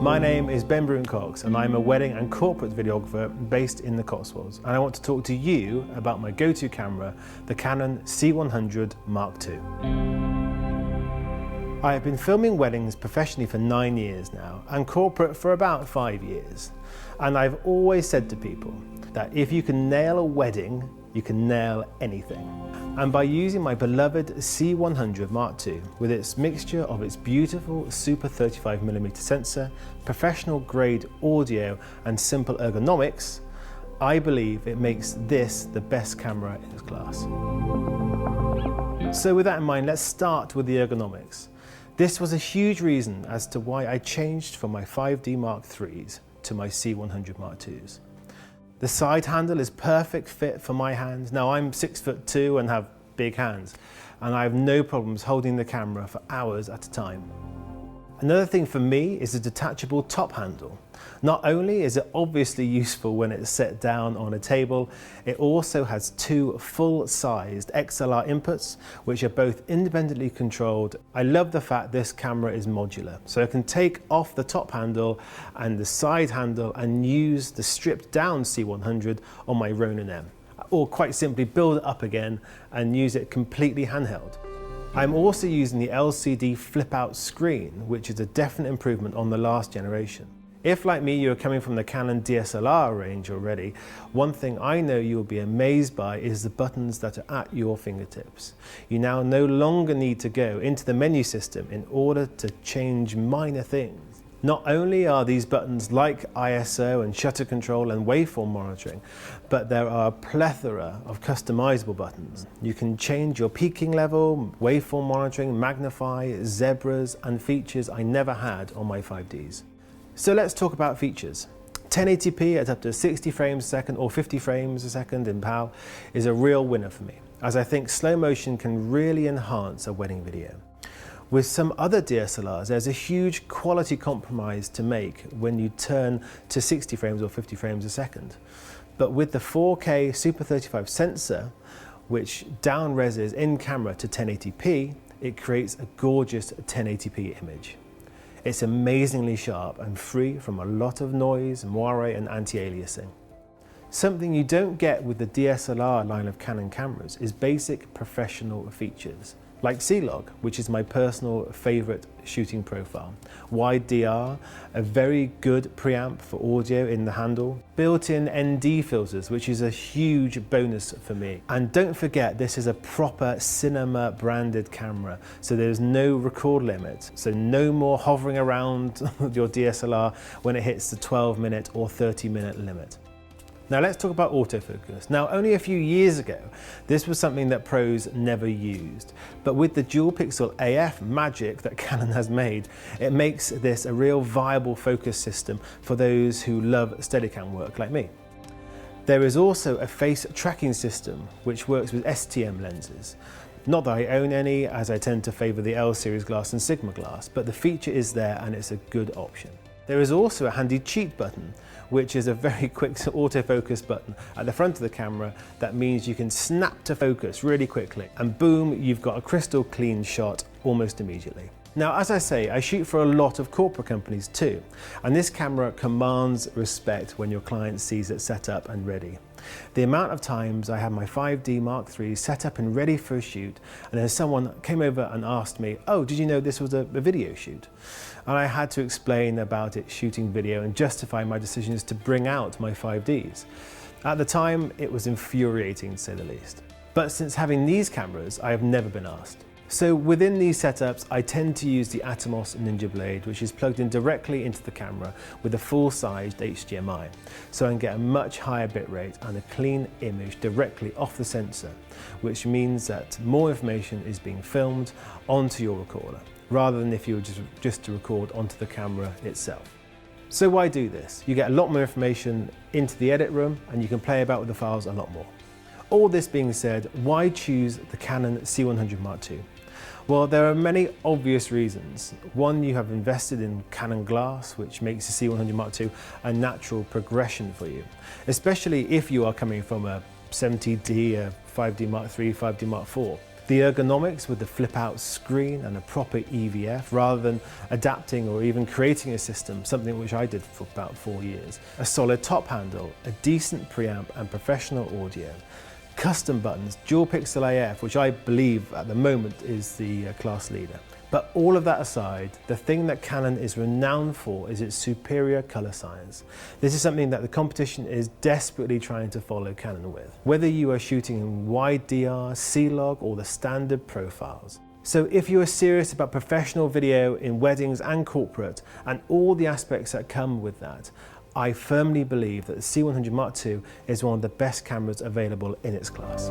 My name is Bruton-Cox and I'm a wedding and corporate videographer based in the Cotswolds, and I want to talk to you about my go-to camera, the Canon C100 Mark II. I have been filming weddings professionally for 9 years now and corporate for about 5 years, and I've always said to people that if you can nail a wedding, you can nail anything. And by using my beloved C100 Mark II with its mixture of its beautiful Super-35mm sensor, professional grade audio and simple ergonomics, I believe it makes this the best camera in its class. So with that in mind, let's start with the ergonomics. This was a huge reason as to why I changed from my 5D Mark IIIs to my C100 Mark IIs. The side handle is perfect fit for my hands. Now I'm 6'2" and have big hands, and I have no problems holding the camera for hours at a time. Another thing for me is the detachable top handle. Not only is it obviously useful when it's set down on a table, it also has two full-sized XLR inputs, which are both independently controlled. I love the fact this camera is modular, so I can take off the top handle and the side handle and use the stripped down C100 on my Ronin M, or quite simply build it up again and use it completely handheld. I'm also using the LCD flip-out screen, which is a definite improvement on the last generation. If, like me, you're coming from the Canon DSLR range already, one thing I know you'll be amazed by is the buttons that are at your fingertips. You now no longer need to go into the menu system in order to change minor things. Not only are these buttons like ISO and shutter control and waveform monitoring, but there are a plethora of customizable buttons. You can change your peaking level, waveform monitoring, magnify, zebras, and features I never had on my 5Ds. So let's talk about features. 1080p at up to 60 frames a second or 50 frames a second in PAL is a real winner for me, as I think slow motion can really enhance a wedding video. With some other DSLRs, there's a huge quality compromise to make when you turn to 60 frames or 50 frames a second. But with the 4K Super-35 sensor, which down-reses in camera to 1080p, it creates a gorgeous 1080p image. It's amazingly sharp and free from a lot of noise, moire and anti-aliasing. Something you don't get with the DSLR line of Canon cameras is basic professional features, like C-Log, which is my personal favorite shooting profile. Wide DR, a very good preamp for audio in the handle, built-in ND filters, which is a huge bonus for me. And don't forget, this is a proper cinema branded camera, so there's no record limit, so no more hovering around your DSLR when it hits the 12-minute or 30-minute limit. Now let's talk about autofocus. Now, only a few years ago, this was something that pros never used. But with the dual pixel AF magic that Canon has made, it makes this a real viable focus system for those who love Steadicam work like me. There is also a face tracking system, which works with STM lenses. Not that I own any, as I tend to favor the L series glass and Sigma glass, but the feature is there and it's a good option. There is also a handy cheat button, which is a very quick autofocus button at the front of the camera that means you can snap to focus really quickly and boom, you've got a crystal clean shot almost immediately. Now, as I say, I shoot for a lot of corporate companies too, and this camera commands respect when your client sees it set up and ready. The amount of times I had my 5D Mark III set up and ready for a shoot, and then someone came over and asked me, "Oh, did you know this was a video shoot?" And I had to explain about it shooting video and justify my decisions to bring out my 5Ds. At the time, it was infuriating to say the least. But since having these cameras, I have never been asked. So within these setups, I tend to use the Atomos Ninja Blade, which is plugged in directly into the camera with a full-sized HDMI. So I can get a much higher bitrate and a clean image directly off the sensor, which means that more information is being filmed onto your recorder, rather than if you were just to record onto the camera itself. So why do this? You get a lot more information into the edit room and you can play about with the files a lot more. All this being said, why choose the Canon C100 Mark II? Well, there are many obvious reasons. One, you have invested in Canon glass, which makes the C100 Mark II a natural progression for you, especially if you are coming from a 70D, a 5D Mark III, 5D Mark IV. The ergonomics with the flip-out screen and a proper EVF, rather than adapting or even creating a system, something which I did for about 4 years. A solid top handle, a decent preamp and professional audio. Custom buttons, dual pixel AF, which I believe at the moment is the class leader. But all of that aside, the thing that Canon is renowned for is its superior colour science. This is something that the competition is desperately trying to follow Canon with, whether you are shooting in wide DR, C-Log or the standard profiles. So if you are serious about professional video in weddings and corporate and all the aspects that come with that, I firmly believe that the C100 Mark II is one of the best cameras available in its class.